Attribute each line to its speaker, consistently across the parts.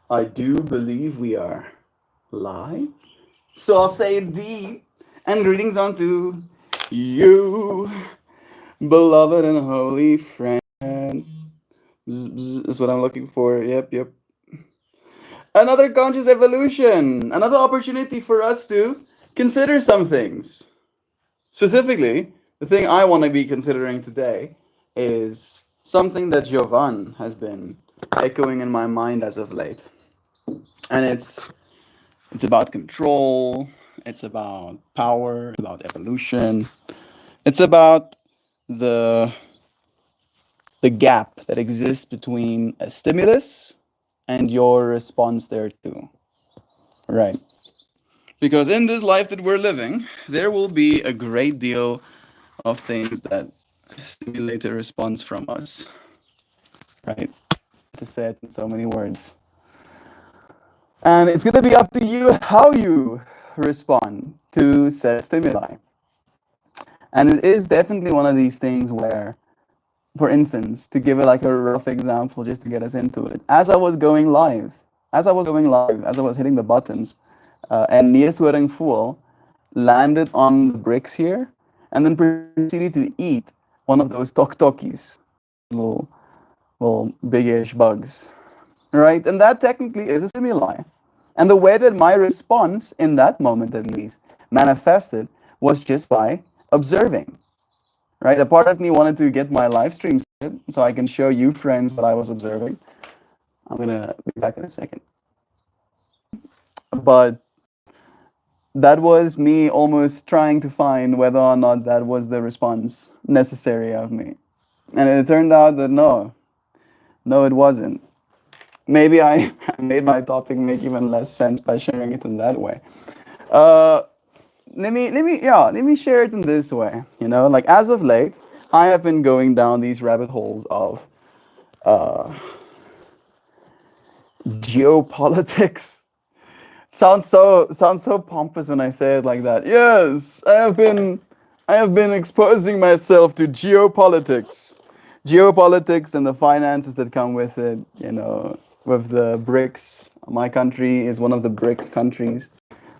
Speaker 1: I do believe we are live. So I'll say D and greetings unto you, beloved and holy friend. Bzz, bzz, is what I'm looking for. Yep, yep. Another conscious evolution, another opportunity for us to consider some things. Specifically, the thing I want to be considering today is something that Jovan has been echoing in my mind as of late. And it's about control, it's about power, it's about evolution. It's about the the gap that exists between a stimulus and your response thereto. Right. Because in this life that we're living, there will be a great deal of things that stimulate a response from us. Right? To say it in so many words. And it's going to be up to you how you respond to said stimuli. And it is definitely one of these things where, for instance, to give it like a rough example just to get us into it, as I was hitting the buttons, and Nia Sweating Fool landed on the bricks here and then proceeded to eat one of those tokis, little, little big-ish bugs, right? And that technically is a stimuli. And the way that my response, in that moment at least, manifested was just by observing, right? A part of me wanted to get my live stream started so I can show you friends what I was observing. I'm gonna be back in a second. But that was me almost trying to find whether or not that was the response necessary of me. And it turned out that no, it wasn't. Maybe I made my topic make even less sense by sharing it in that way. Uh, let me share it in this way. You know, like as of late, I have been going down these rabbit holes of uh, geopolitics. Sounds so pompous when I say it like that. Yes, I have been exposing myself to geopolitics. Geopolitics and the finances that come with it, you know, with the BRICS. My country is one of the BRICS countries.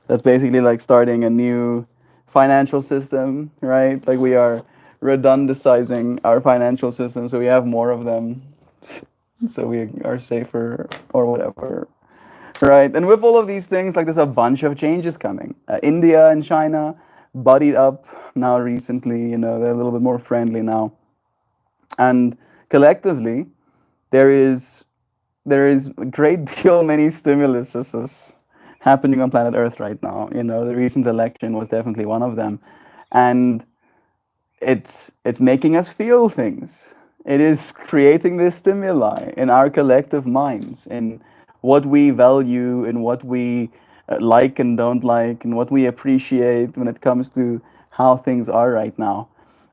Speaker 1: That's basically like starting a new financial system, right? Like we are redundantizing our financial system so we have more of them so we are safer or whatever. Right, and with all of these things, like there's a bunch of changes coming. India and China buddied up now recently. You know, they're a little bit more friendly now, and collectively, there is there is a great deal many stimuluses happening on planet Earth right now. You know, the recent election was definitely one of them, and it's making us feel things. It is creating this stimuli in our collective minds, in what we value, in what we like and don't like, and what we appreciate when it comes to how things are right now.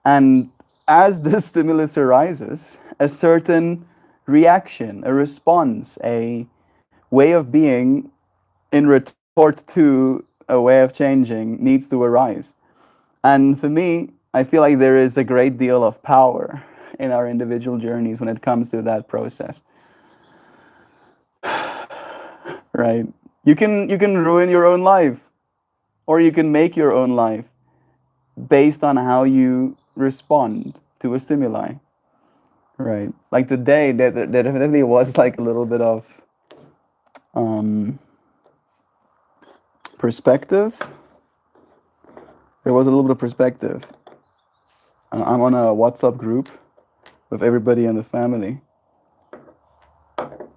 Speaker 1: And as this stimulus arises, a certain reaction, a response, a way of being in retort to a way of changing needs to arise. And for me, I feel like there is a great deal of power in our individual journeys when it comes to that process. Right? You can ruin your own life or you can make your own life based on how you respond to a stimuli. Right? Like today there definitely was like a little bit of um, perspective. There was a little bit of perspective. I'm on a WhatsApp group with everybody in the family.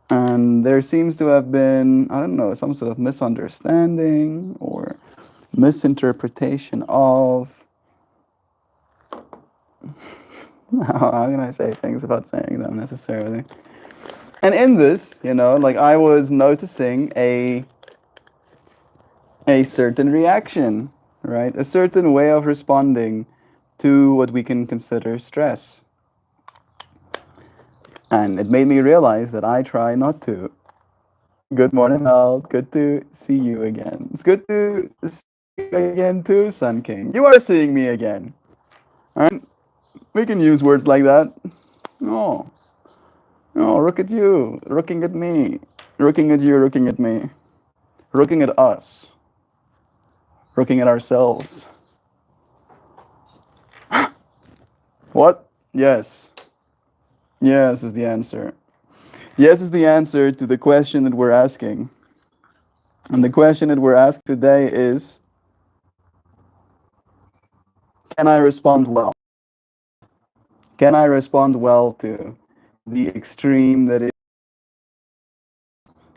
Speaker 1: And there seems to have been, I don't know, some sort of misunderstanding or misinterpretation of how can I say things without saying them necessarily. And in this, you know, like I was noticing a certain reaction, right? A certain way of responding to what we can consider stress. And it made me realize that I try not to. Good morning, Mel. Good to see you again. It's good to see you again too, Sun King. You are seeing me again. Alright? We can use words like that. Oh, oh, look at you, looking at me. Looking at you, looking at me, looking at us, looking at ourselves. What? Yes. Yes is the answer. Yes is the answer to the question that we're asking. And the question that we're asked today is, can I respond well? Can I respond well to the extreme that is?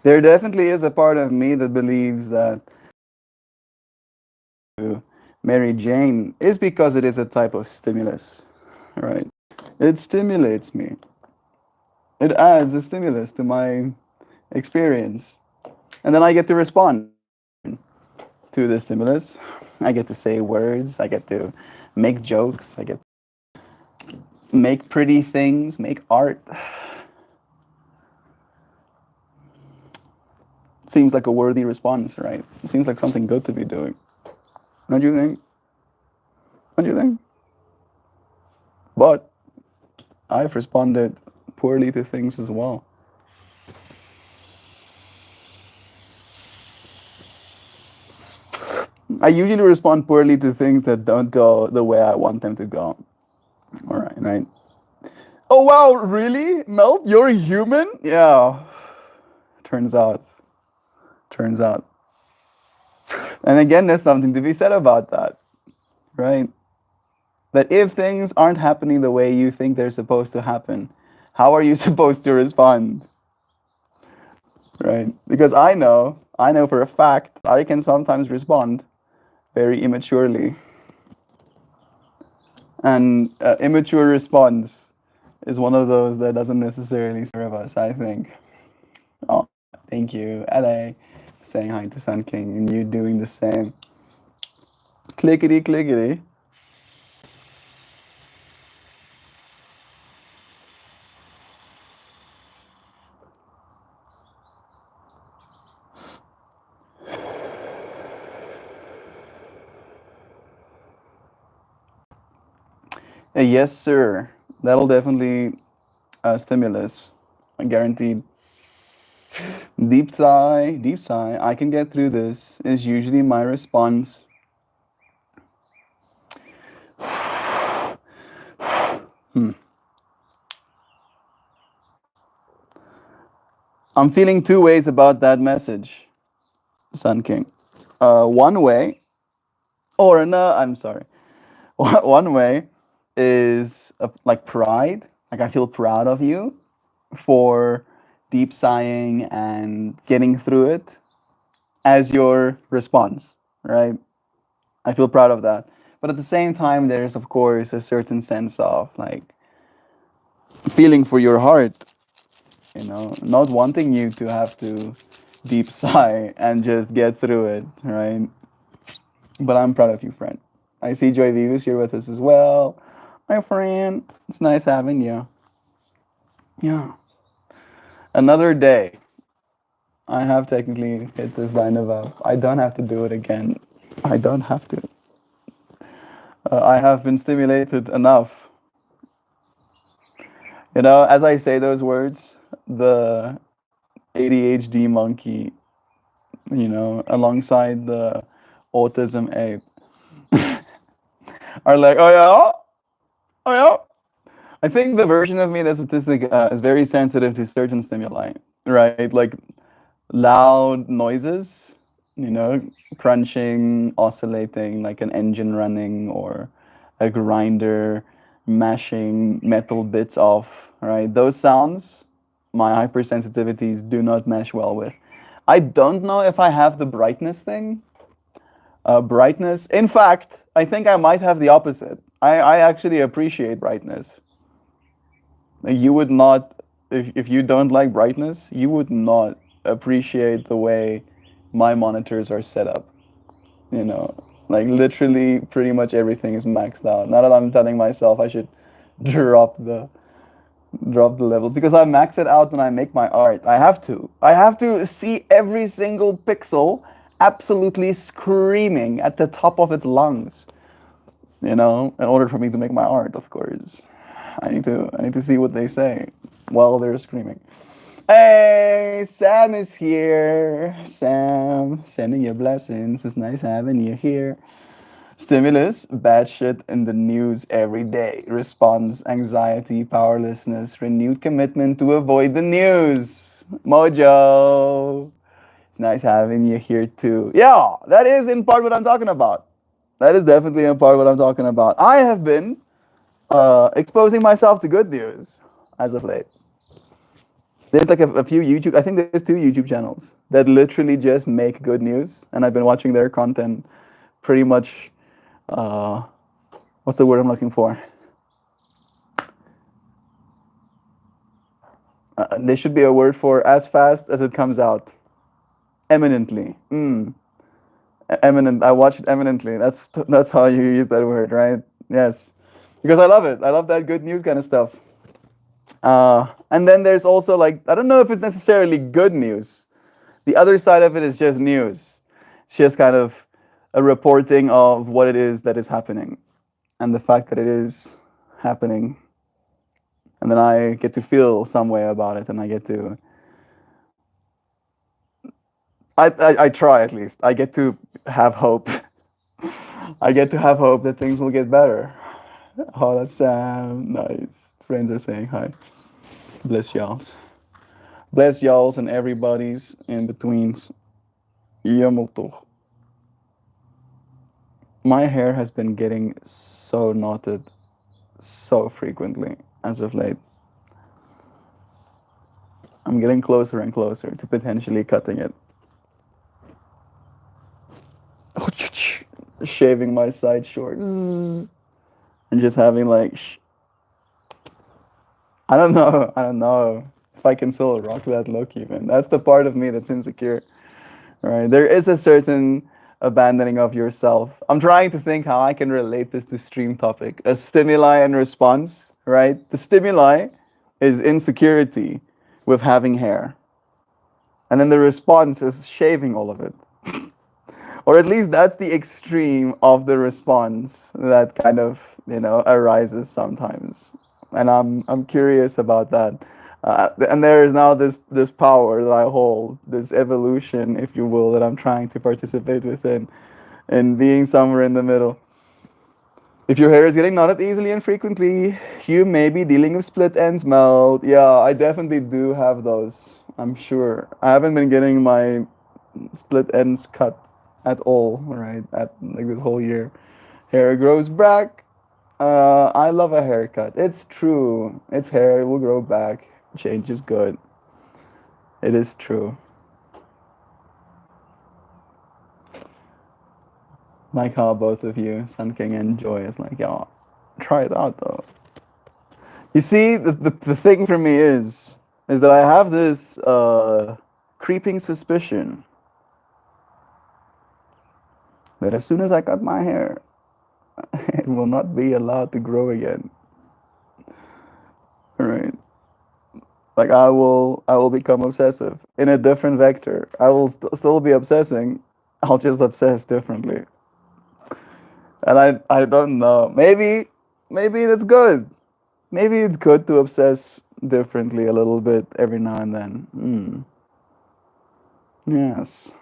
Speaker 1: There definitely is a part of me that believes that to Mary Jane is because it is a type of stimulus, right? It stimulates me. It adds a stimulus to my experience. And then I get to respond to the stimulus. I get to say words. I get to make jokes. I get to make pretty things, make art. Seems like a worthy response, right? It seems like something good to be doing. Don't you think? Don't you think? But I've responded poorly to things as well. I usually respond poorly to things that don't go the way I want them to go. All right, right? Oh wow, really? Melt, you're human? Yeah. Turns out. Turns out. And again, there's something to be said about that, right? That if things aren't happening the way you think they're supposed to happen, how are you supposed to respond? Right? Because I know for a fact, I can sometimes respond very immaturely. And immature response is one of those that doesn't necessarily serve us, I think. Oh, thank you, LA, saying hi to Sun King, and you doing the same. Clickety, clickety. Yes, sir. That'll definitely stimulus. Guaranteed. Deep sigh, deep sigh. I can get through this is usually my response. I'm feeling two ways about that message, Sun King. One way, or no, I'm sorry. One way is like pride. Like I feel proud of you for deep sighing and getting through it as your response, right? I feel proud of that. But at the same time, there's of course a certain sense of like feeling for your heart, not wanting you to have to deep sigh and just get through it, right? But I'm proud of you, friend. I see Joy Vivus here with us as well. My friend, it's nice having you. Yeah. Another day. I have technically hit this line of up. I don't have to do it again. I don't have to. I have been stimulated enough. As I say those words, the ADHD monkey, alongside the autism ape, are like, oh yeah, oh yeah. I think the version of me that's autistic is very sensitive to certain stimuli, right? Like loud noises, crunching, oscillating, like an engine running or a grinder mashing metal bits off, right? Those sounds, my hypersensitivities do not mesh well with. I don't know if I have the brightness thing. Brightness, in fact, I think I might have the opposite. I actually appreciate brightness. You would not, if you don't like brightness, you would not appreciate the way my monitors are set up. Like literally pretty much everything is maxed out. Now that I'm telling myself I should drop the levels because I max it out when I make my art. I have to see every single pixel absolutely screaming at the top of its lungs. In order for me to make my art, of course. I need to see what they say while they're screaming. Hey, Sam is here. Sam, sending you blessings. It's nice having you here. Stimulus, bad shit in the news every day. Response, anxiety, powerlessness, renewed commitment to avoid the news. Mojo, it's nice having you here too. Yeah, that is in part what I'm talking about. That is definitely in part what I'm talking about. I have been exposing myself to good news as of late. There's like a few YouTube, I think there's two YouTube channels that literally just make good news, and I've been watching their content pretty much. Uh, what's the word I'm looking for? There should be a word for as fast as it comes out. Eminently. Eminent. I watch it eminently. That's how you use that word, right? Yes, because I love it. I love that good news kind of stuff. And then there's also like I don't know if it's necessarily good news. The other side of it is just news. It's just kind of a reporting of what it is that is happening, and the fact that it is happening, and then I get to feel some way about it, and I get to. I try at least. I get to have hope. I get to have hope that things will get better. Oh, that's nice. Friends are saying hi. Bless y'alls. Bless y'alls and everybody's in betweens. Jammer toch. My hair has been getting so knotted so frequently as of late. I'm getting closer and closer to potentially cutting it. Shaving my side short. And just having like I don't know. I don't know if I can still rock that look even. That's the part of me that's insecure. Right? There is a certain abandoning of yourself. I'm trying to think how I can relate this to stream topic. A stimuli and response, right? The stimuli is insecurity with having hair. And then the response is shaving all of it. Or at least that's the extreme of the response that kind of, arises sometimes. And I'm curious about that. And there is now this power that I hold, this evolution, if you will, that I'm trying to participate within, and being somewhere in the middle. If your hair is getting knotted easily and frequently, you may be dealing with split ends melt. Yeah, I definitely do have those. I'm sure. I haven't been getting my split ends cut at all, right? At like this whole year. Hair grows back. I love a haircut. It's true. It's hair. It will grow back. Change is good. It is true. Like how both of you, Sun King and Joy, is like, yeah, try it out though. You see, the thing for me is that I have this creeping suspicion that as soon as I cut my hair, it will not be allowed to grow again. Right? Like I will become obsessive in a different vector. I will still be obsessing. I'll just obsess differently. And I don't know. Maybe that's good. Maybe it's good to obsess differently a little bit every now and then. Yes.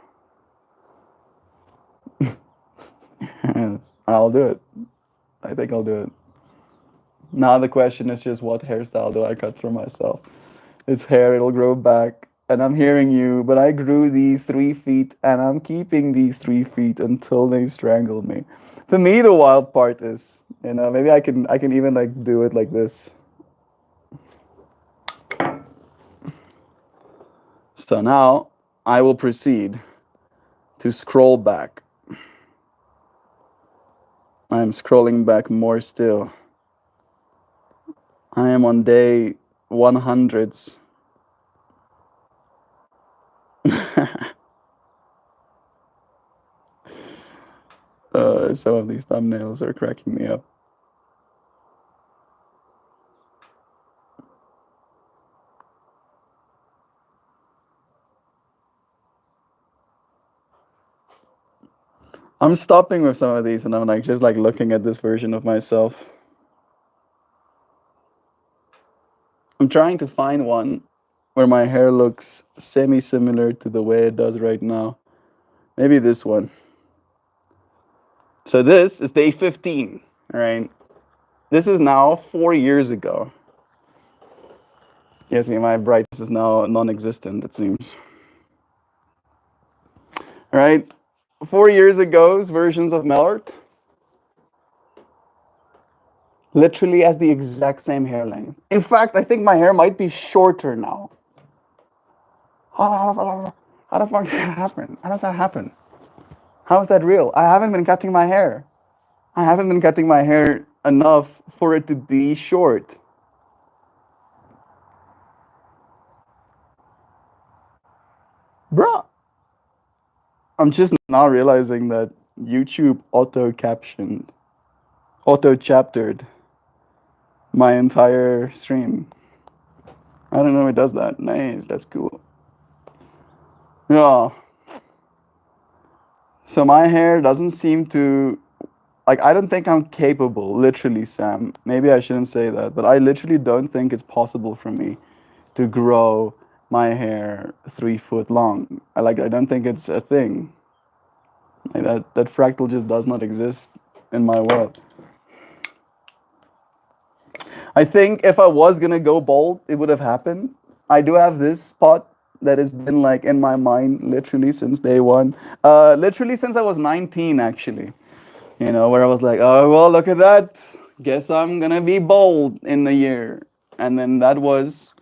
Speaker 1: Yes. I'll do it. I think I'll do it. Now the question is just what hairstyle do I cut for myself? It's hair, it'll grow back. And I'm hearing you, but I grew these 3 feet and I'm keeping these 3 feet until they strangle me. For me, the wild part is, maybe I can even like do it like this. So now I will proceed to scroll back. I am scrolling back more still. I am on day 100s. Some of these thumbnails are cracking me up. I'm stopping with some of these and I'm like just like looking at this version of myself. I'm trying to find one where my hair looks semi-similar to the way it does right now. Maybe this one. So this is day 15, right? This is now 4 years ago. Yeah, see, my brightness is now non-existent, it seems. Right? 4 years ago's versions of Melt literally has the exact same hair length. In fact, I think my hair might be shorter now. How the fuck does that happen? How does that happen? How is that real? I haven't been cutting my hair. I haven't been cutting my hair enough for it to be short. Bruh. I'm just now realizing that YouTube auto-captioned, auto-chaptered my entire stream. I don't know it does that. Nice, that's cool. Yeah. So my hair doesn't seem to, like, I don't think I'm capable, literally, Sam. Maybe I shouldn't say that, but I literally don't think it's possible for me to grow my hair 3 foot long. I don't think it's a thing. Like that fractal just does not exist in my world. I think if I was gonna go bald, it would have happened. I do have this spot that has been like in my mind literally since day one. Literally since I was 19, actually. You know, where I was like, oh well, look at that. Guess I'm gonna be bald in a year. And then that was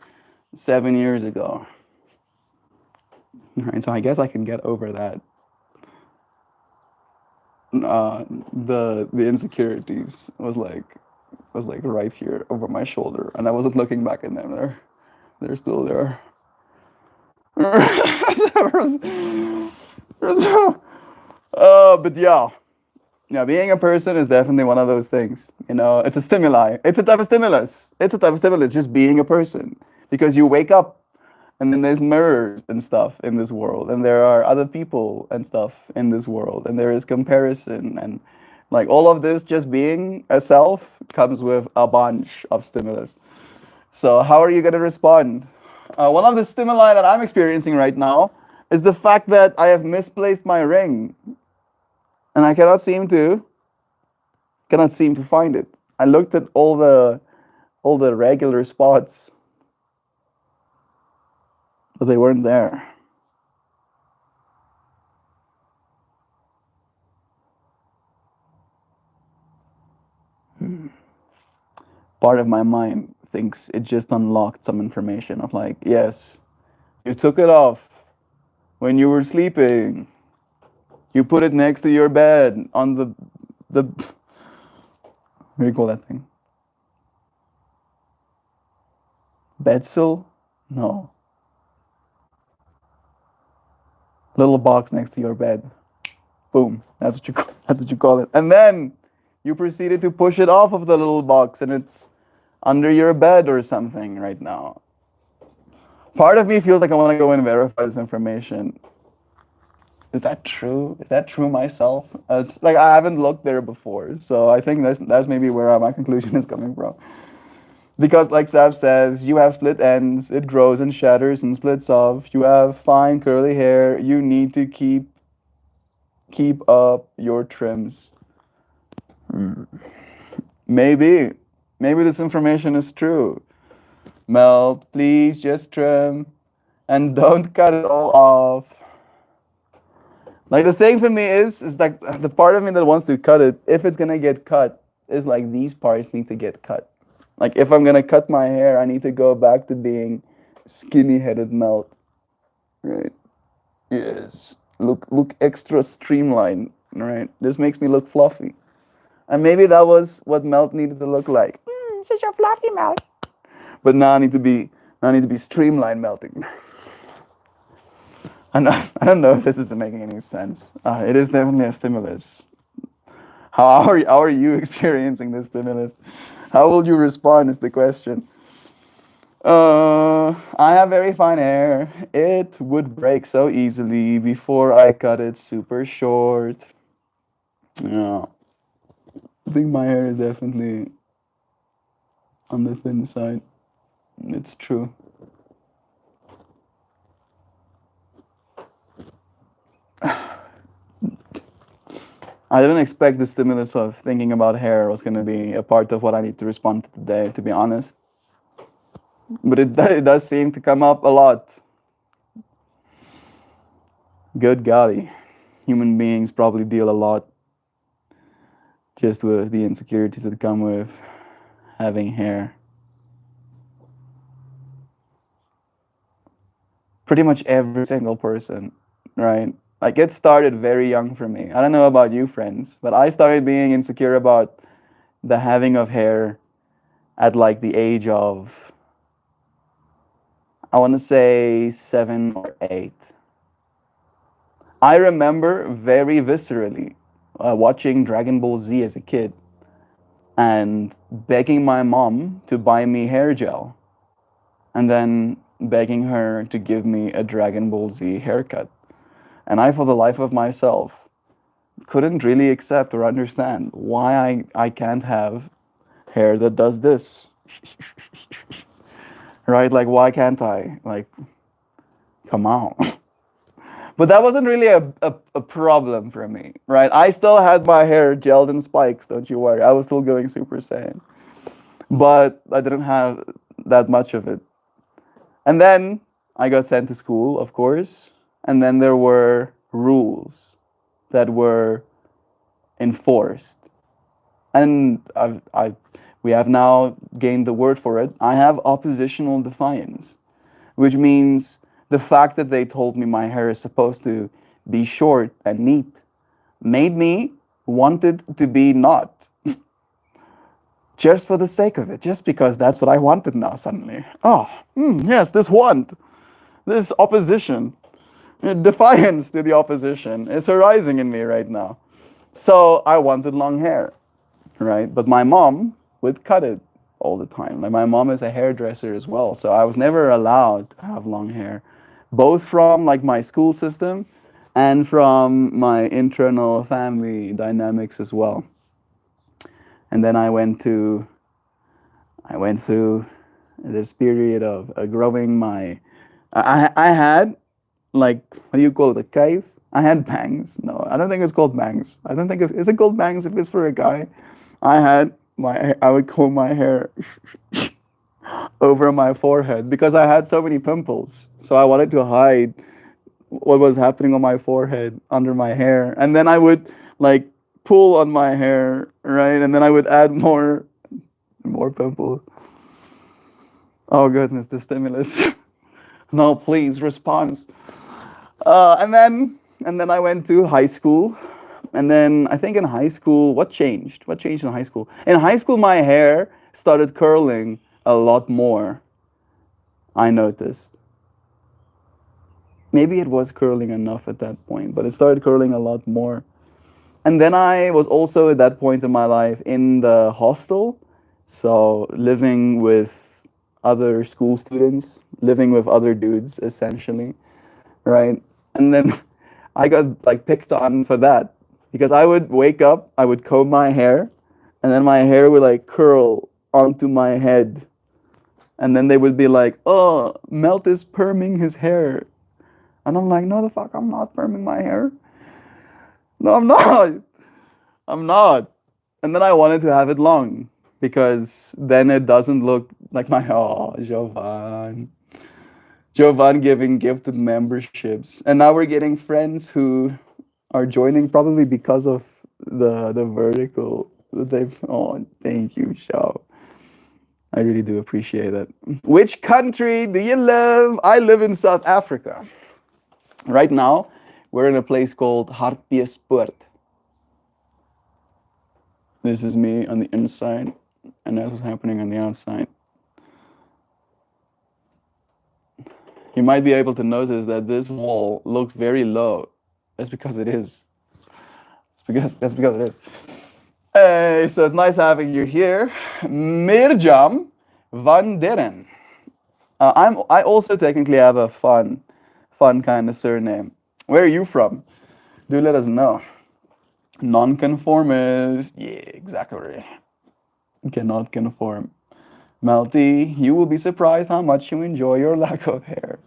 Speaker 1: 7 years ago. Right, so I guess I can get over that. The insecurities was like right here over my shoulder, and I wasn't looking back at them. They're still there. But yeah, being a person is definitely one of those things. You know, it's a stimuli. It's a type of stimulus. It's a type of stimulus. Just being a person, because you wake up, and then there's mirrors and stuff in this world, and there are other people and stuff in this world, and there is comparison, and like all of this, just being a self comes with a bunch of stimulus. So how are you going to respond? One of the stimuli that I'm experiencing right now is the fact that I have misplaced my ring, and I cannot seem to find it. I looked at all the regular spots, but they weren't there. Part of my mind thinks it just unlocked some information of like, yes, you took it off when you were sleeping. You put it next to your bed on the what do you call that thing? Bedsill? No. Little box next to your bed. Boom. That's what you call it. And then you proceeded to push it off of the little box, and it's under your bed or something right now. Part of me feels like I want to go and verify this information. Is that true? Is that true myself? It's like I haven't looked there before, so I think that's maybe where my conclusion is coming from. Because like Sab says, you have split ends, it grows and shatters and splits off. You have fine curly hair, you need to keep up your trims. Maybe this information is true. Melt, please just trim and don't cut it all off. Like the thing for me is like the part of me that wants to cut it, if it's gonna get cut, is like these parts need to get cut. Like if I'm gonna cut my hair, I need to go back to being skinny-headed Melt. Right? Yes. Look extra streamlined. Right? This makes me look fluffy. And maybe that was what Melt needed to look like. Such a fluffy Melt. But now I need to be streamlined melting. I don't know if this is making any sense. It is definitely a stimulus. How are you experiencing this stimulus? How will you respond is the question. I have very fine hair. It would break so easily before I cut it super short. Yeah. I think my hair is definitely on the thin side. It's true. I didn't expect the stimulus of thinking about hair was going to be a part of what I need to respond to today, to be honest. But it does seem to come up a lot. Good golly. Human beings probably deal a lot just with the insecurities that come with having hair. Pretty much every single person, right? Like it started very young for me. I don't know about you, friends, but I started being insecure about the having of hair at like the age of, I want to say 7 or 8. I remember very viscerally watching Dragon Ball Z as a kid and begging my mom to buy me hair gel and then begging her to give me a Dragon Ball Z haircut. And I, for the life of myself, couldn't really accept or understand why I can't have hair that does this. Right? Like, why can't I? Like, come on. But that wasn't really a problem for me, right? I still had my hair gelled in spikes, don't you worry. I was still going Super Saiyan. But I didn't have that much of it. And then I got sent to school, of course. And then there were rules that were enforced. And we have now gained the word for it. I have oppositional defiance, which means the fact that they told me my hair is supposed to be short and neat made me want it to be not. Just for the sake of it, just because that's what I wanted now suddenly. Oh, yes, this want, this opposition, defiance to the opposition is arising in me right now. So I wanted long hair, right? But my mom would cut it all the time. Like my mom is a hairdresser as well, so I was never allowed to have long hair, both from like my school system and from my internal family dynamics as well. And then I went through this period of growing my. I had like, what do you call it, a cave? I had bangs. No, I don't think it's called bangs. I don't think it's, is it called bangs if it's for a guy? I would comb my hair over my forehead because I had so many pimples. So I wanted to hide what was happening on my forehead under my hair. And then I would like pull on my hair, right? And then I would add more pimples. Oh goodness, the stimulus. No, please, response. And then I went to high school. And then I think in high school, what changed? What changed in high school? In high school, my hair started curling a lot more, I noticed. Maybe it was curling enough at that point, but it started curling a lot more. And then I was also at that point in my life in the hostel, so living with other school students, living with other dudes essentially, right? And then I got like picked on for that because I would wake up, I would comb my hair, and then my hair would like curl onto my head. And then they would be like, "Oh, Melt is perming his hair." And I'm like, "No, the fuck, I'm not perming my hair. No, I'm not. I'm not." And then I wanted to have it long because then it doesn't look like my, oh, Jovan. Jovan giving gifted memberships. And now we're getting friends who are joining probably because of the vertical that they've, oh, thank you, Shao. I really do appreciate it. Which country do you live? I live in South Africa. Right now, we're in a place called Hartbeespoort. This is me on the inside, and that's what's happening on the outside. You might be able to notice that this wall looks very low. That's because it is. That's because it is. Hey, so it's nice having you here, Mirjam van Deren. I also technically have a fun kind of surname. Where are you from? Do let us know. Nonconformist. Yeah, exactly. Cannot conform. Melty, you will be surprised how much you enjoy your lack of hair.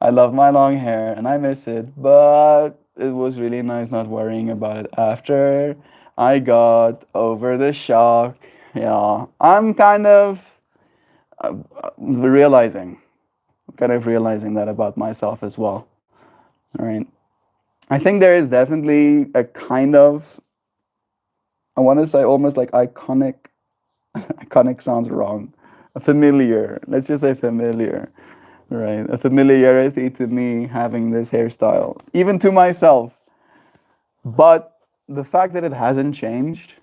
Speaker 1: I love my long hair and I miss it, but it was really nice not worrying about it after I got over the shock. Yeah, I'm realizing, kind of realizing that about myself as well. All right. I think there is definitely a kind of, I want to say almost like iconic. Iconic sounds wrong. A familiar. Let's just say familiar. Right. A familiarity to me having this hairstyle, even to myself. But the fact that it hasn't changed,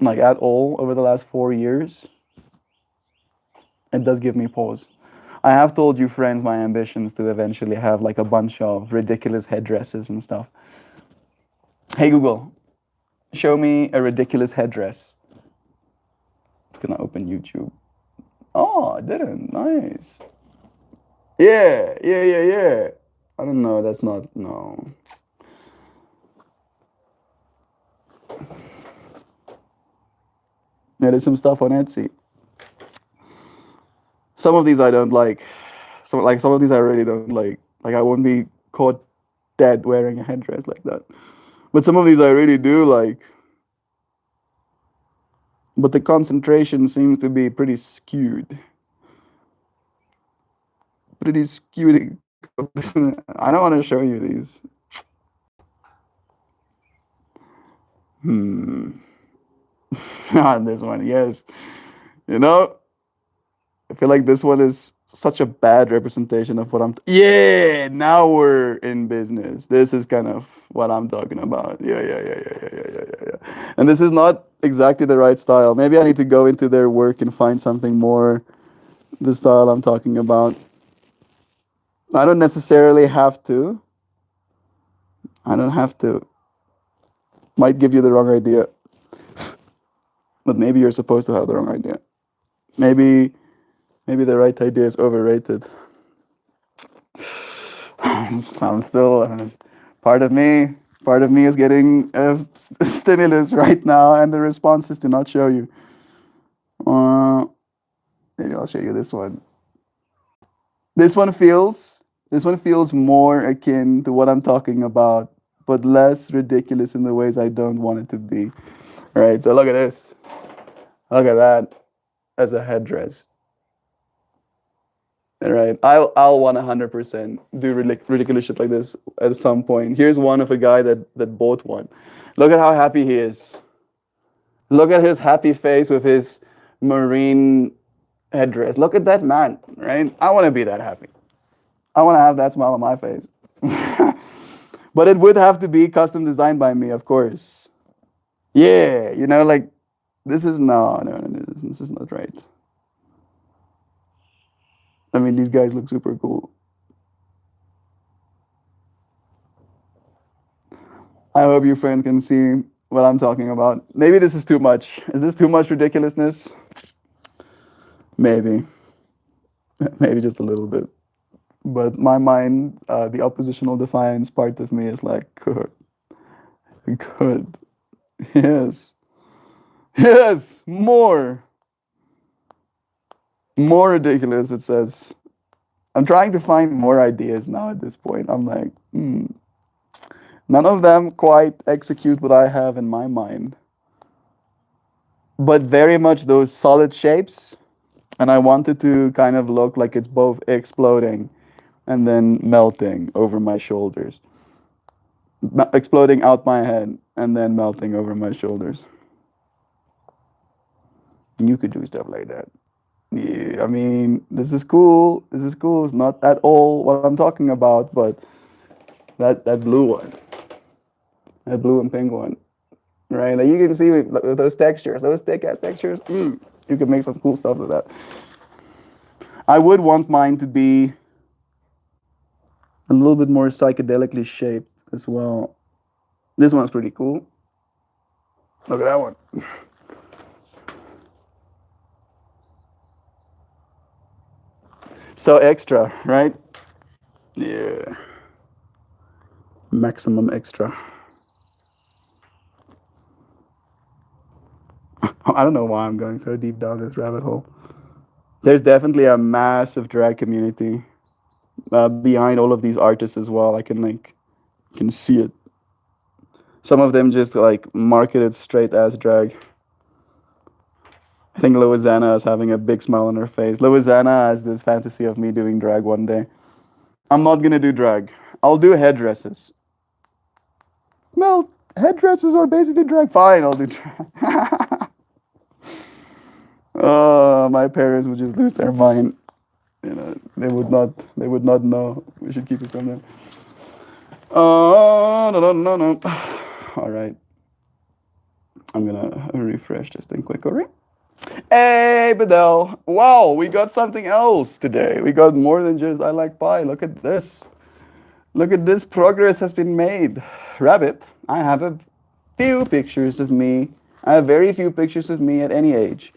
Speaker 1: like at all, over the last 4 years, it does give me pause. I have told you, friends, my ambitions to eventually have like a bunch of ridiculous headdresses and stuff. Hey Google, show me a ridiculous headdress. It's gonna open YouTube. Oh, I didn't. Nice. Yeah, yeah, yeah, yeah. I don't know. That's not no. Yeah, there's some stuff on Etsy. Some of these I don't like. Some of these I really don't like. Like I won't be caught dead wearing a headdress like that. But some of these I really do like. But the concentration seems to be pretty skewed. Pretty skewed. I don't want to show you these. Hmm. Not this one. Yes. You know, I feel like this one is such a bad representation of what yeah, now we're in business. This is kind of what I'm talking about. Yeah, yeah, yeah, yeah, yeah, yeah, yeah, yeah, yeah. And this is not exactly the right style. Maybe I need to go into their work and find something more the style I'm talking about. I don't necessarily have to. I don't have to. Might give you the wrong idea. But maybe you're supposed to have the wrong idea. Maybe the right idea is overrated. I'm still part of me. Part of me is getting a stimulus right now, and the response is to not show you. Uh, Maybe I'll show you this one. This one feels. This one feels more akin to what I'm talking about, but less ridiculous in the ways I don't want it to be. All right. So look at this. Look at that as a headdress. All right. I'll 100% do ridiculous shit like this at some point. Here's one of a guy that bought one. Look at how happy he is. Look at his happy face with his marine headdress. Look at that man, right? I want to be that happy. I want to have that smile on my face. But it would have to be custom designed by me, of course. Yeah, like this is no, this is not right. I mean, these guys look super cool. I hope you friends can see what I'm talking about. Maybe this is too much. Is this too much ridiculousness? Maybe. Maybe just a little bit. But my mind, the oppositional defiance part of me is like, good. Good. Yes. Yes. More. More ridiculous, it says. I'm trying to find more ideas now at this point. I'm like, none of them quite execute what I have in my mind. But very much those solid shapes. And I want it to kind of look like it's both exploding and then melting over my shoulders. Exploding out my head and then melting over my shoulders. You could do stuff like that. Yeah, I mean, this is cool. This is cool. It's not at all what I'm talking about, but that blue one, that blue and pink one, right? Like you can see those textures, those thick ass textures. You can make some cool stuff with that. I would want mine to be a little bit more psychedelically shaped as well. This one's pretty cool. Look at that one. So extra, right? Yeah. Maximum extra. I don't know why I'm going so deep down this rabbit hole. There's definitely a massive drag community. behind all of these artists as well. I can can see it. Some of them just like marketed straight as drag. I think Louisiana is having a big smile on her face. Louisiana has this fantasy of me doing drag one day. I'm not gonna do drag. I'll do headdresses. Well, headdresses are basically drag. Fine, I'll do drag. My parents would just lose their mind. You know, they would not. They would not know. We should keep it from them. No, no, no, no. All right. I'm gonna refresh this thing quick, alright? Hey, Bedell. Wow, we got something else today. We got more than just I like pie. Look at this. Look at this progress has been made. Rabbit, I have a few pictures of me. I have very few pictures of me at any age.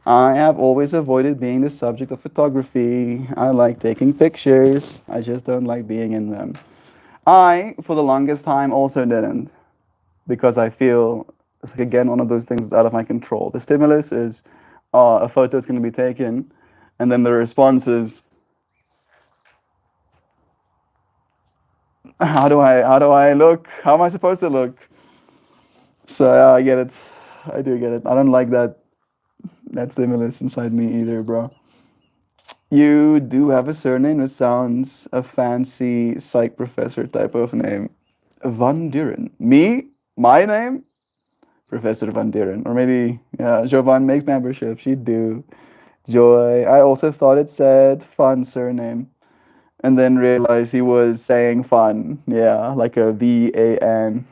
Speaker 1: I have always avoided being the subject of photography. I like taking pictures. I just don't like being in them. I, for the longest time, also didn't because I feel it's like, again, one of those things that's out of my control. The stimulus is a photo is going to be taken, and then the response is, how do I look? How am I supposed to look? So yeah, I get it. I do get it. I don't like that stimulus inside me either, bro. You do have a surname that sounds a fancy psych professor type of name. Van Duren. Me? My name? Professor Van Duren. Or maybe, yeah, Jovan makes membership. She'd do. Joy. I also thought it said fun surname. And then realized he was saying fun. Yeah, like a VAN.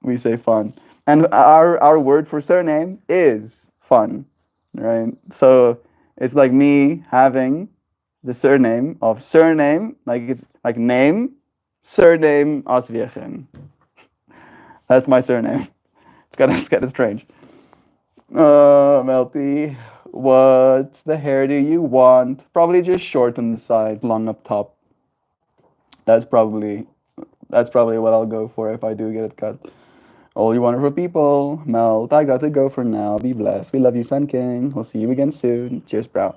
Speaker 1: We say fun. And our word for surname is fun. Right? So it's like me having the surname of surname, like it's like name, surname Aswierchen. That's my surname. It's kind of strange. Melty, what's the hairdo you want? Probably just short on the sides, long up top. That's probably what I'll go for if I do get it cut. All you wonderful people, Melt, I got to go for now. Be blessed. We love you, Sun King. We'll see you again soon. Cheers, bro.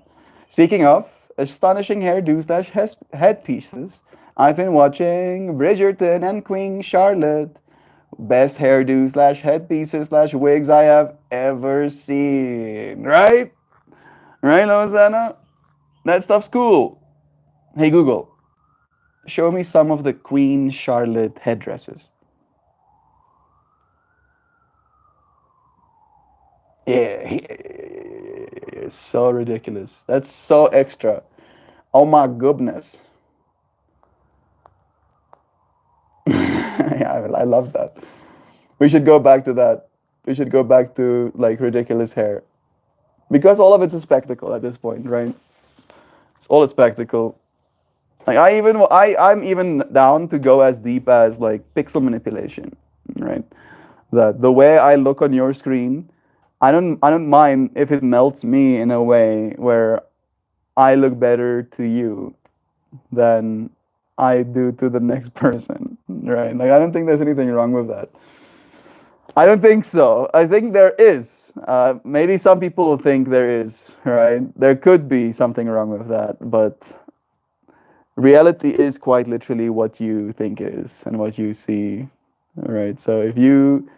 Speaker 1: Speaking of astonishing hairdos slash headpieces, I've been watching Bridgerton and Queen Charlotte. Best hairdo slash headpieces slash wigs I have ever seen. Right? Right, Lozana? That stuff's cool. Hey, Google, show me some of the Queen Charlotte headdresses. Yeah, so ridiculous. That's so extra. Oh my goodness. Yeah, I love that. We should go back to that. We should go back to like ridiculous hair. Because all of it's a spectacle at this point, right? It's all a spectacle. Like I'm even down to go as deep as like pixel manipulation, right? That the way I look on your screen, I don't mind if it melts me in a way where I look better to you than I do to the next person, right? Like I don't think there's anything wrong with that. I don't think so. I think there is. Maybe some people think there is, right? There could be something wrong with that, but reality is quite literally what you think it is and what you see, right? So if you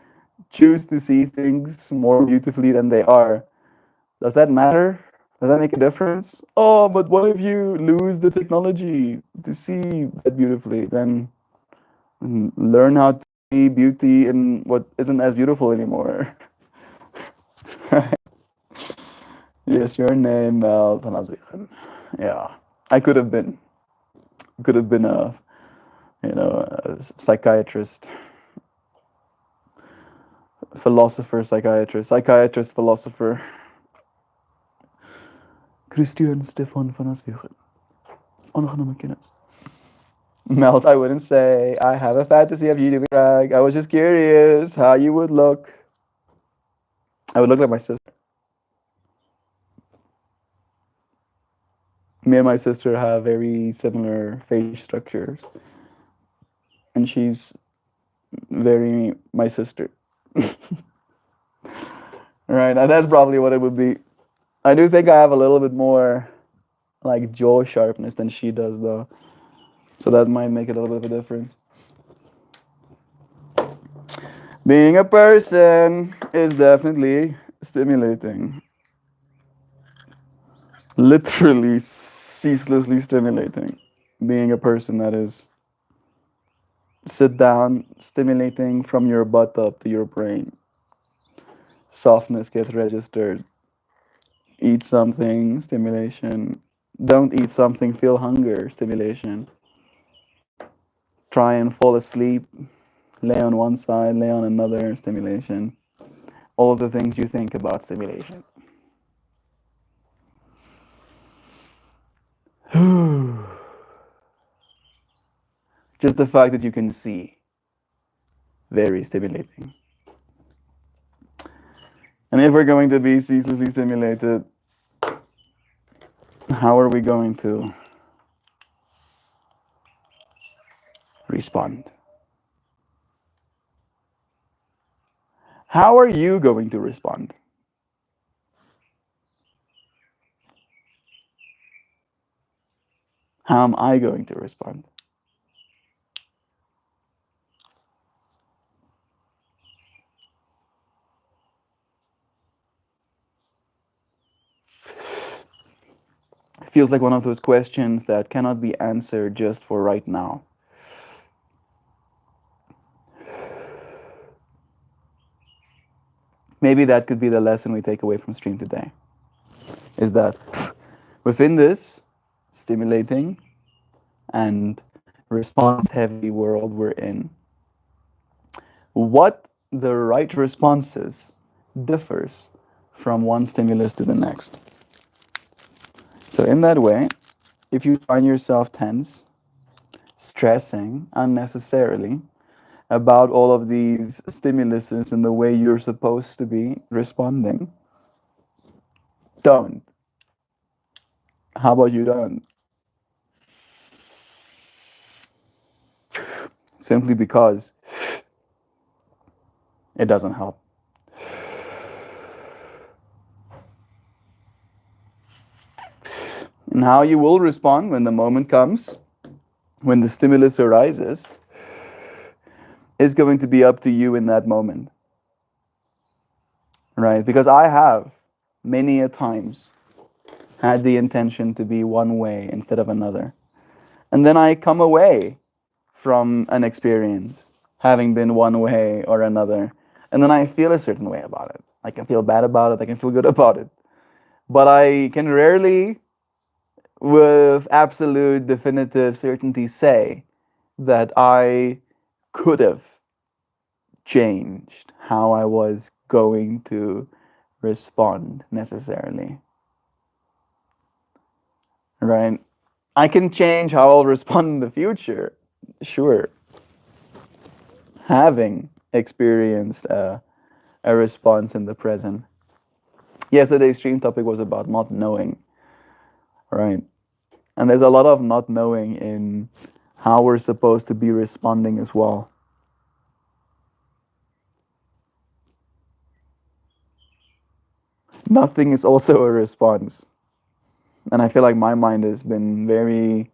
Speaker 1: choose to see things more beautifully than they are, does that matter? Does that make a difference? Oh, but what if you lose the technology to see that beautifully? Then learn how to see beauty in what isn't as beautiful anymore. Yes, your name, Van Aswegen. Yeah, I could have been a, a psychiatrist, philosopher, psychiatrist, philosopher. Christian Stefan van Aswegen. Onaangename kennis. Melt, I wouldn't say I have a fantasy of you doing drag. I was just curious how you would look. I would look like my sister. Me and my sister have very similar face structures. And she's very my sister. Right, and that's probably what it would be. I do think I have a little bit more like jaw sharpness than she does though. So that might make it a little bit of a difference. Being a person is definitely stimulating. Literally ceaselessly stimulating. Being a person, that is. Sit down, stimulating from your butt up to your brain. Softness gets registered. Eat something, stimulation. Don't eat something, feel hunger, stimulation. Try and fall asleep, lay on one side, lay on another, stimulation. All of the things you think about, stimulation. Just the fact that you can see, very stimulating. And if we're going to be ceaselessly stimulated, how are we going to respond? How are you going to respond? How am I going to respond? It feels like one of those questions that cannot be answered just for right now. Maybe that could be the lesson we take away from stream today. Is that within this stimulating and response heavy world we're in, what the right response is differs from one stimulus to the next. So, in that way, if you find yourself tense, stressing unnecessarily about all of these stimuluses and the way you're supposed to be responding, don't. How about you don't? Simply because it doesn't help. And how you will respond when the moment comes, when the stimulus arises, is going to be up to you in that moment. Right? Because I have many a times had the intention to be one way instead of another. And then I come away from an experience having been one way or another. And then I feel a certain way about it. I can feel bad about it, I can feel good about it. But I can rarely, with absolute definitive certainty, say that I could have changed how I was going to respond necessarily. Right? I can change how I'll respond in the future, sure. Having experienced a response in the present. Yesterday's stream topic was about not knowing, right? And there's a lot of not knowing in how we're supposed to be responding as well. Nothing is also a response. And I feel like my mind has been very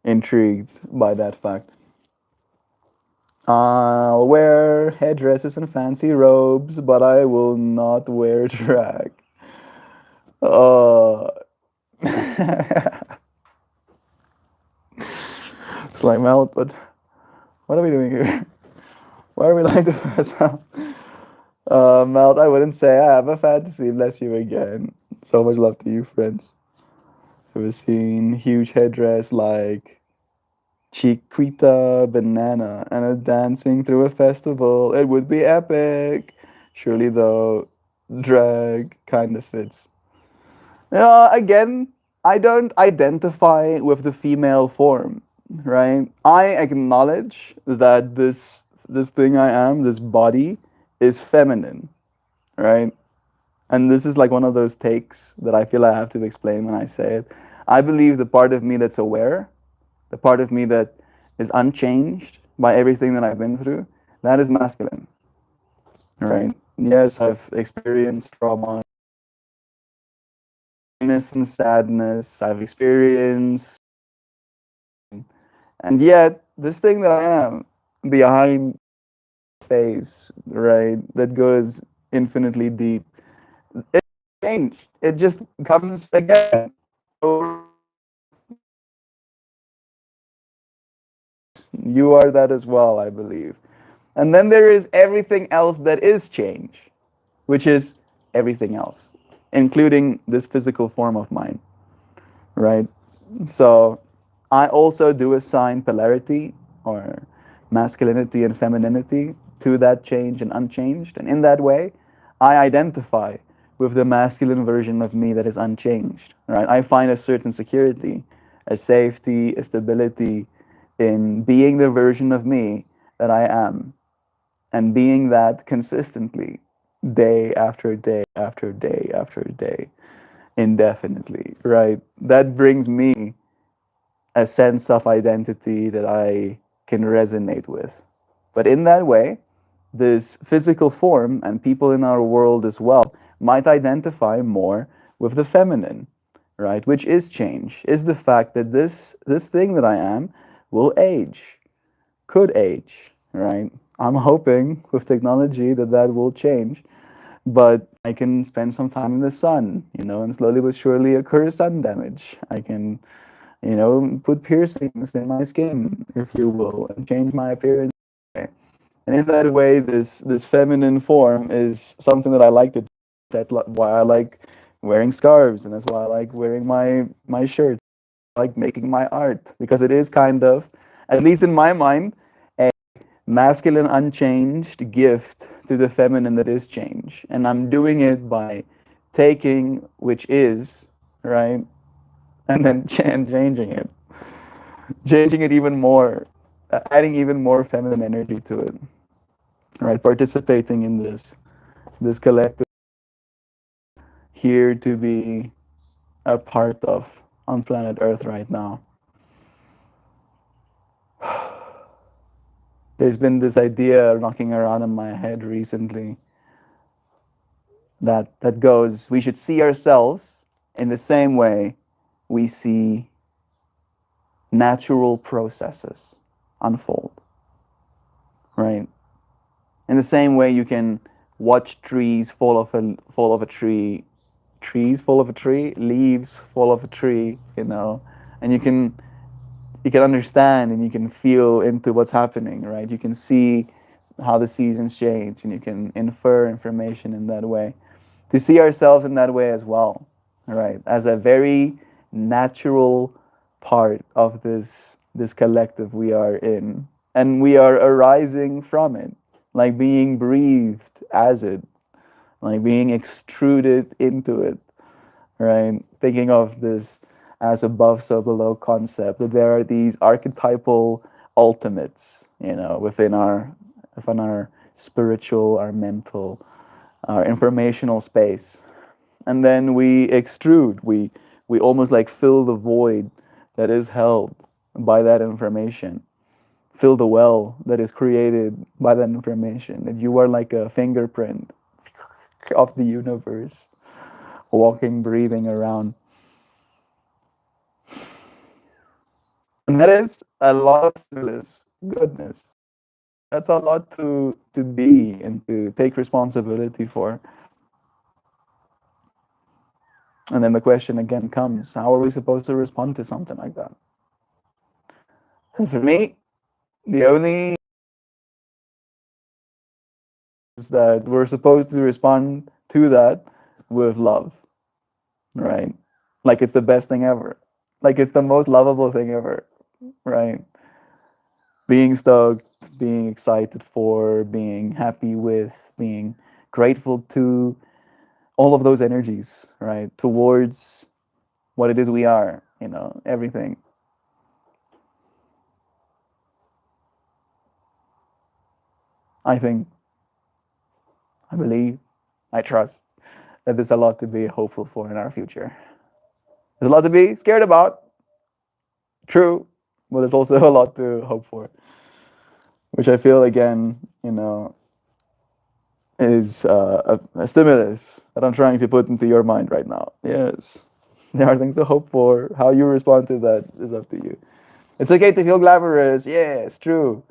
Speaker 1: intrigued by that fact. I'll wear headdresses and fancy robes, but I will not wear drag. Uh, it's like, Mel, but what are we doing here? Why are we lying to ourselves? Mel, I wouldn't say I have a fantasy, bless you again. So much love to you, friends. Ever seen huge headdress like Chiquita Banana and a dancing through a festival? It would be epic. Surely, though, drag kind of fits. Again, I don't identify with the female form, right? I acknowledge that this thing I am, this body, is feminine, right? And this is like one of those takes that I feel I have to explain when I say it. I believe the part of me that's aware, the part of me that is unchanged by everything that I've been through, that is masculine, right? Yes, I've experienced trauma, and sadness. I've experienced And yet, this thing that I am behind face, right, that goes infinitely deep, it change. It just comes again. You are that as well, I believe. And then there is everything else that is change, which is everything else, including this physical form of mine, right? So I also do assign polarity or masculinity and femininity to that change and unchanged. And in that way, I identify with the masculine version of me that is unchanged, right? I find a certain security, a safety, a stability in being the version of me that I am and being that consistently, day after day after day after day, indefinitely, right? That brings me a sense of identity that I can resonate with. But in that way, this physical form and people in our world as well might identify more with the feminine, right? Which is change, is the fact that this thing that I am will age, could age, right? I'm hoping with technology that that will change, but I can spend some time in the sun, and slowly but surely occur sun damage. I can, put piercings in my skin, if you will, and change my appearance. And in that way, this feminine form is something that I like to do. That's why I like wearing scarves, and that's why I like wearing my shirts, like making my art, because it is kind of, at least in my mind, a masculine unchanged gift to the feminine that is change. And I'm doing it by taking which is, right, and then changing it even more, adding even more feminine energy to it, right? Participating in this collective here to be a part of on planet Earth right now. There's been this idea knocking around in my head recently that goes, we should see ourselves in the same way we see natural processes unfold, right? In the same way you can watch trees fall of a tree, trees fall of a tree, leaves fall of a tree, and you can understand and you can feel into what's happening, right? You can see how the seasons change and you can infer information in that way. To see ourselves in that way as well, right? As a very natural part of this collective we are in. And we are arising from it, like being breathed as it, like being extruded into it, right? Thinking of this as above, so below concept, that there are these archetypal ultimates, within our spiritual, our mental, our informational space. And then we extrude, we almost like fill the void that is held by that information. Fill the well that is created by that information. That you are like a fingerprint of the universe, walking, breathing around. And that is a lot of stimulus, goodness. That's a lot to be and to take responsibility for. And then the question again comes, how are we supposed to respond to something like that? And for me, the only is that we're supposed to respond to that with love, right? Like it's the best thing ever. Like it's the most lovable thing ever, right? Being stoked, being excited for, being happy with, being grateful to, all of those energies, right? Towards what it is we are, everything. I think, I believe, I trust that there's a lot to be hopeful for in our future. There's a lot to be scared about, true, but there's also a lot to hope for, which I feel again, is a stimulus that I'm trying to put into your mind right now. Yes, there are things to hope for. How you respond to that is up to you. It's okay to feel glamorous. Yeah, it's true.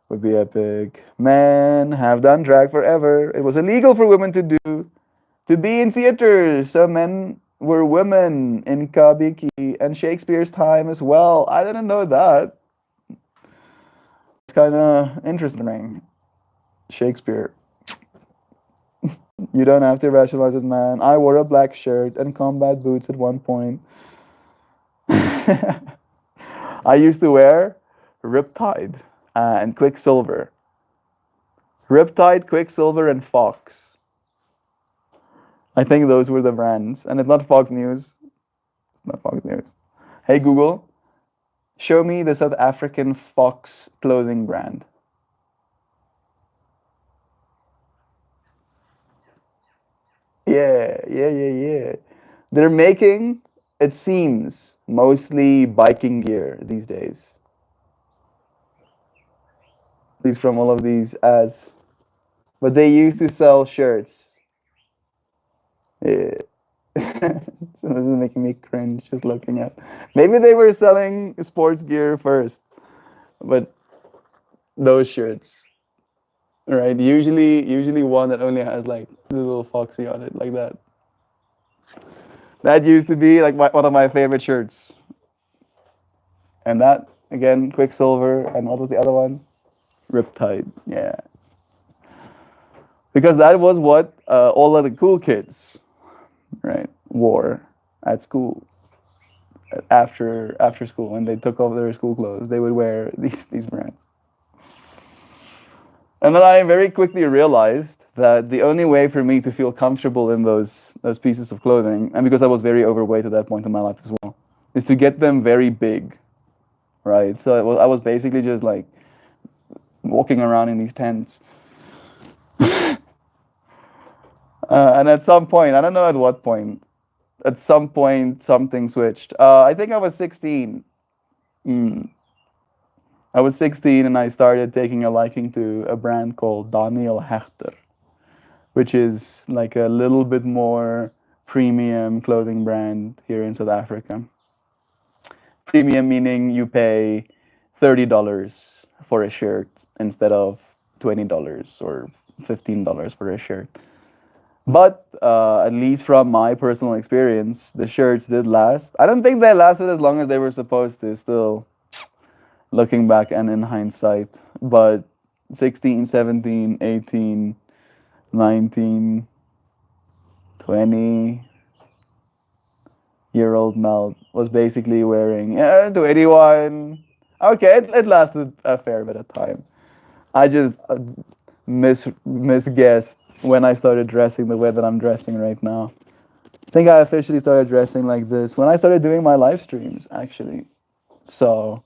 Speaker 1: Would be epic. Men have done drag forever. It was illegal for women to do. To be in theaters, some men were women in Kabiki and Shakespeare's time as well. I didn't know that. It's kind of interesting. Shakespeare. You don't have to rationalize it, man. I wore a black shirt and combat boots at one point. I used to wear Riptide and Quicksilver. Riptide, Quicksilver, and Fox. I think those were the brands. And it's not Fox News. It's not Fox News. Hey Google, show me the South African Fox clothing brand. Yeah. They're making, it seems, mostly biking gear these days. At least from all of these ads. But they used to sell shirts. Yeah. So this is making me cringe just looking at. Maybe they were selling sports gear first, but those shirts, right? Usually one that only has like the little foxy on it, like that. That used to be like one of my favorite shirts. And that again, Quicksilver, and what was the other one? Riptide. Yeah, because that was what all of the cool kids, right, wore at school. After school, when they took off their school clothes, they would wear these brands. And then I very quickly realized that the only way for me to feel comfortable in those pieces of clothing, and because I was very overweight at that point in my life as well, is to get them very big, right? So I was basically just like walking around in these tents. And at some point, I don't know at what point, at some point something switched. I think I was 16. I was 16 and I started taking a liking to a brand called Daniel Hechter, which is like a little bit more premium clothing brand here in South Africa. Premium meaning you pay $30 for a shirt instead of $20 or $15 for a shirt. But at least from my personal experience, the shirts did last. I don't think they lasted as long as they were supposed to, still, looking back and in hindsight. But 16, 17, 18, 19, 20-year-old Mel was basically wearing 21. Okay, it lasted a fair bit of time. I just misguessed when I started dressing the way that I'm dressing right now. I think I officially started dressing like this when I started doing my live streams, actually. So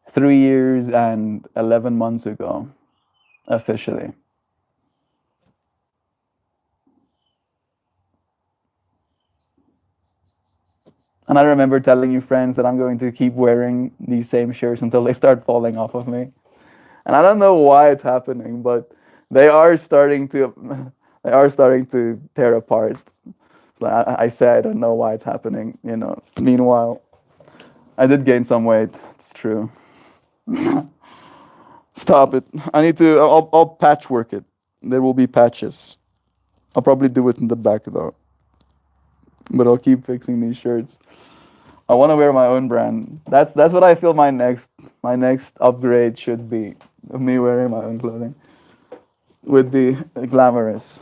Speaker 1: 3 years and 11 months ago, officially. And I remember telling you friends that I'm going to keep wearing these same shirts until they start falling off of me. And I don't know why it's happening, but they are starting to they are starting to tear apart. It's like I say I don't know why it's happening, you know. Meanwhile, I did gain some weight. It's true. Stop it. I need to. I'll patchwork it. There will be patches. I'll probably do it in the back though. But I'll keep fixing these shirts. I want to wear my own brand. That's what I feel my next upgrade should be. Me wearing my own clothing would be glamorous,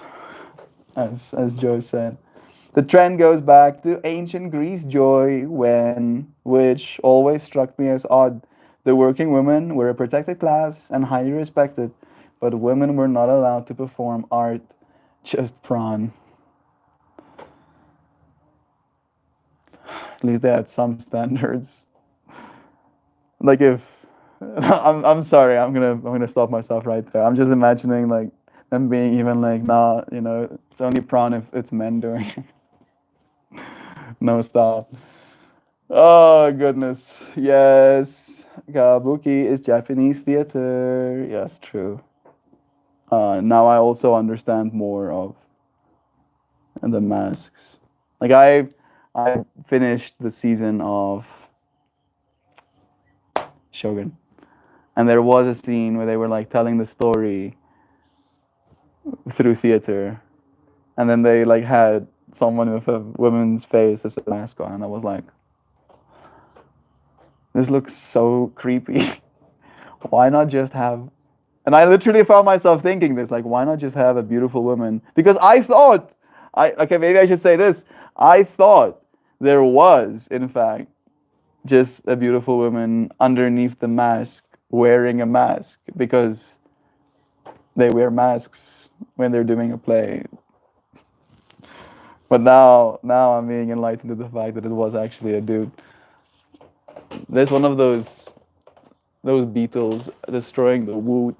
Speaker 1: as Joe said. The trend goes back to ancient Greece, Joy, which always struck me as odd. The working women were a protected class and highly respected, but women were not allowed to perform art, just prawn. At least they had some standards. Like if I'm sorry, I'm gonna stop myself right there. I'm just imagining like them being even like, nah, it's only prawn if it's men doing it. No, stop. Oh goodness. Yes. Kabuki is Japanese theater. Yes, true. Now I also understand more of the masks. Like I finished the season of Shogun. And there was a scene where they were like telling the story through theater, and then they like had someone with a woman's face as a mask on, and I was like, this looks so creepy. Why not just have? And I literally found myself thinking this, like, why not just have a beautiful woman? Because I thought, okay, maybe I should say this. I thought there was, in fact, just a beautiful woman underneath the mask wearing a mask because they wear masks when they're doing a play. But now I'm being enlightened to the fact that it was actually a dude. There's one of those beetles destroying the wood.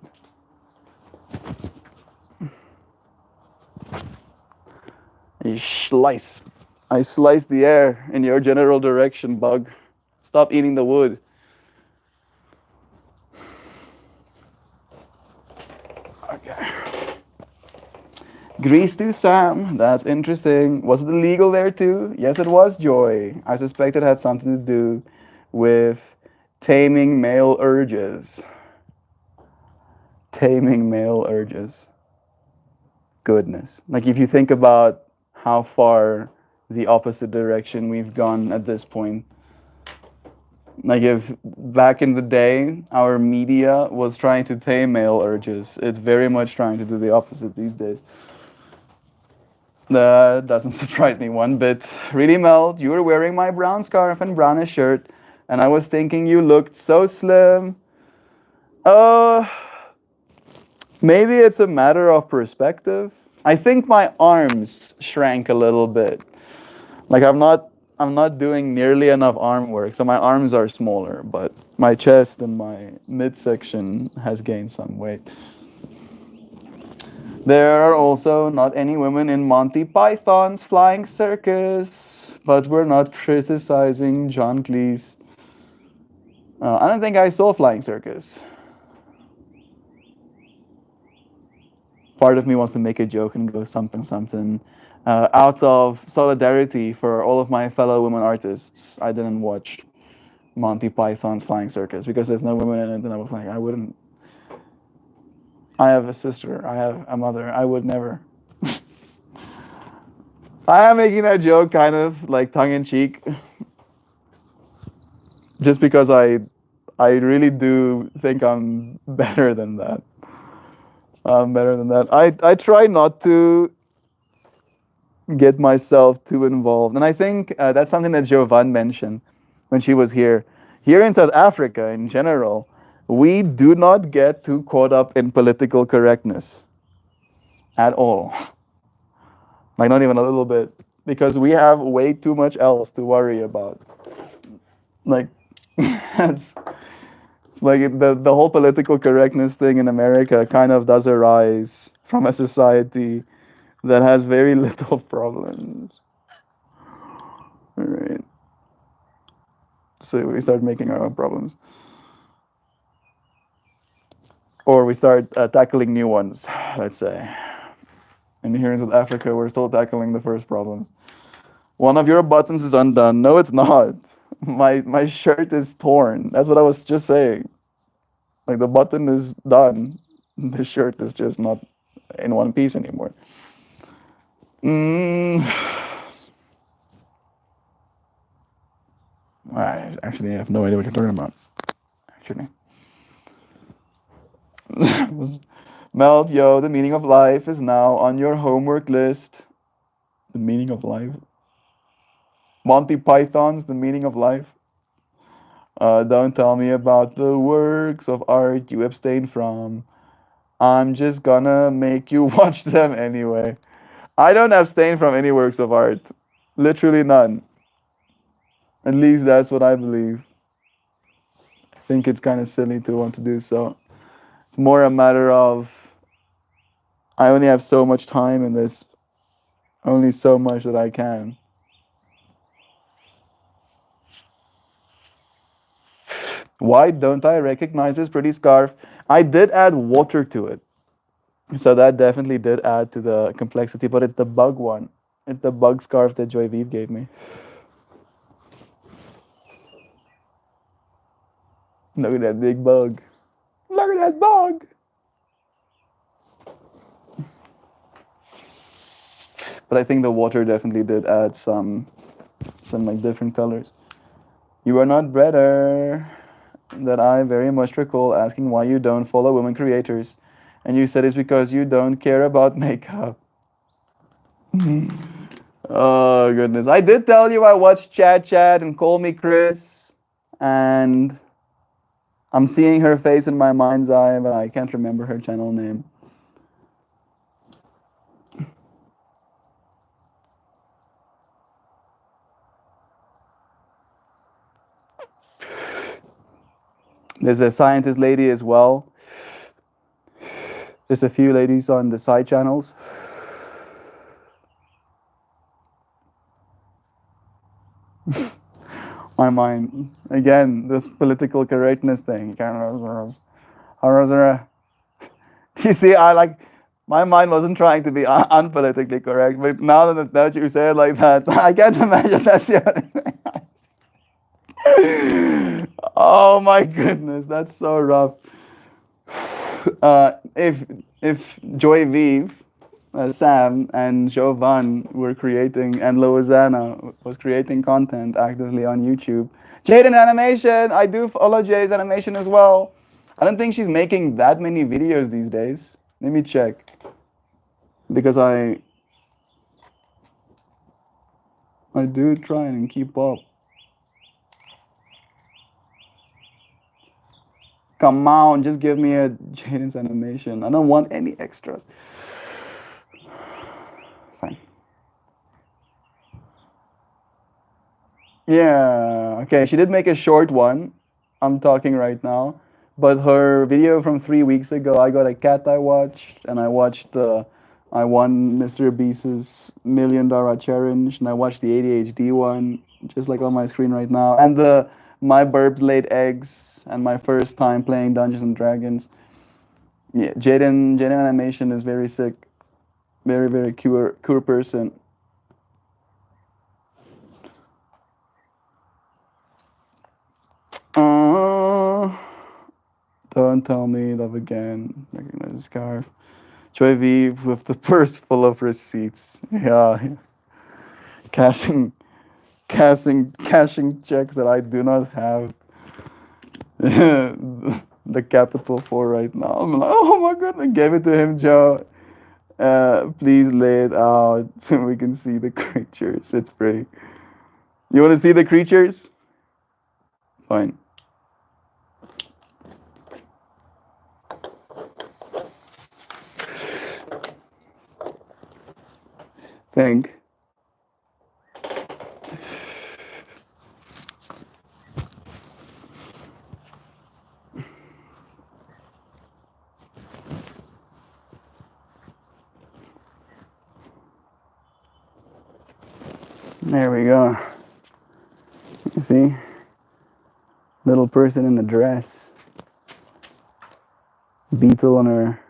Speaker 1: You slice. I slice the air in your general direction, bug. Stop eating the wood. Okay. Grease to Sam. That's interesting. Was it illegal there too? Yes, it was, Joy. I suspect it had something to do with taming male urges. Taming male urges. Goodness. Like if you think about how far the opposite direction we've gone at this point. Like if back in the day our media was trying to tame male urges, it's very much trying to do the opposite these days. That doesn't surprise me one bit. Really, Mel, you were wearing my brown scarf and brownish shirt, and I was thinking you looked so slim. Uh, Maybe it's a matter of perspective. I think my arms shrank a little bit. Like I'm not doing nearly enough arm work, so my arms are smaller, but my chest and my midsection has gained some weight. There are also not any women in Monty Python's Flying Circus, but we're not criticizing John Cleese. I don't think I saw Flying Circus. Part of me wants to make a joke and go something something. Out of solidarity for all of my fellow women artists, I didn't watch Monty Python's Flying Circus because there's no women in it, and I was like, I wouldn't. I have a sister. I have a mother. I would never. I am making that joke kind of like tongue in cheek, just because I really do think I'm better than that. I'm better than that. I try not to get myself too involved, and I think that's something that Jovan mentioned when she was here. Here in South Africa, in general, we do not get too caught up in political correctness at all. Like not even a little bit, because we have way too much else to worry about. Like it's like the whole political correctness thing in America kind of does arise from a society that has very little problems. All right. So we start making our own problems. Or we start tackling new ones, let's say. And here in South Africa, we're still tackling the first problems. One of your buttons is undone. No, it's not. My shirt is torn. That's what I was just saying. Like the button is done. The shirt is just not in one piece anymore. I actually have no idea what you're talking about. Actually. Melt, yo, the meaning of life is now on your homework list. The meaning of life? Monty Python's The Meaning of Life. Don't tell me about the works of art you abstain from. I'm just gonna make you watch them anyway. I don't abstain from any works of art. Literally none. At least that's what I believe. I think it's kind of silly to want to do so. It's more a matter of I only have so much time in this, only so much that I can. Why don't I recognize this pretty scarf? I did add water to it. So that definitely did add to the complexity, but it's the bug one. It's the bug scarf that Joy Vive gave me. Look at that big bug. Look at that bug. But I think the water definitely did add some like different colors. You are not better. That I very much recall asking why you don't follow women creators, and you said it's because you don't care about makeup. Oh goodness! I did tell you I watched Chat Chat and Call Me Chris, and I'm seeing her face in my mind's eye, but I can't remember her channel name. There's a scientist lady as well. There's a few ladies on the side channels. My mind, again, this political correctness thing. You see, my mind wasn't trying to be unpolitically correct, but now that you say it like that, I can't imagine that's the only thing. Oh my goodness, that's so rough. If Joy Vive, Sam, and Jovan were creating, and Loazana was creating content actively on YouTube. Jaden Animation, I do follow Jade's Animation as well. I don't think she's making that many videos these days. Let me check. Because I do try and keep up. Come on, just give me a Jaden's Animation. I don't want any extras. Fine. Yeah, okay, she did make a short one. I'm talking right now. But her video from 3 weeks ago, I got a cat I watched, and I watched I won Mr. Beast's $1 million challenge, and I watched the ADHD one, just like on my screen right now, and the My Burbs Laid Eggs, and my first time playing Dungeons and Dragons. Yeah, Jaden Animation is very sick, very very cool person. Don't tell me love again. Recognize the scarf. Joy Vive with the purse full of receipts. Yeah. Cashing checks that I do not have the capital for right now. I'm like, oh my goodness, gave it to him, Joe. Please lay it out so we can see the creatures. It's pretty. You want to see the creatures? Fine. Think. There we go. You see? Little person in a dress. Beetle on her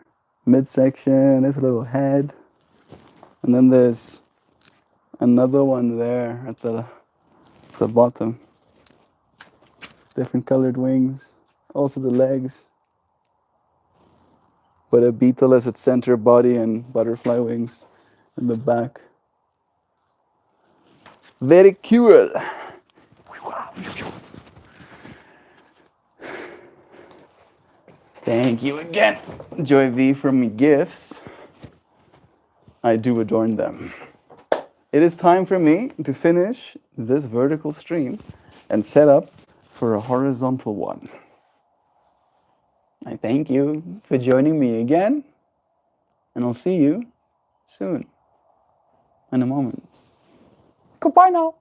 Speaker 1: midsection. There's a little head. And then there's another one there at the bottom. Different colored wings. Also the legs. But a beetle has its center body and butterfly wings in the back. Very cool. Thank you again, Joy V, for me gifts. I do adorn them. It is time for me to finish this vertical stream and set up for a horizontal one. I thank you for joining me again, and I'll see you soon, in a moment. Goodbye now.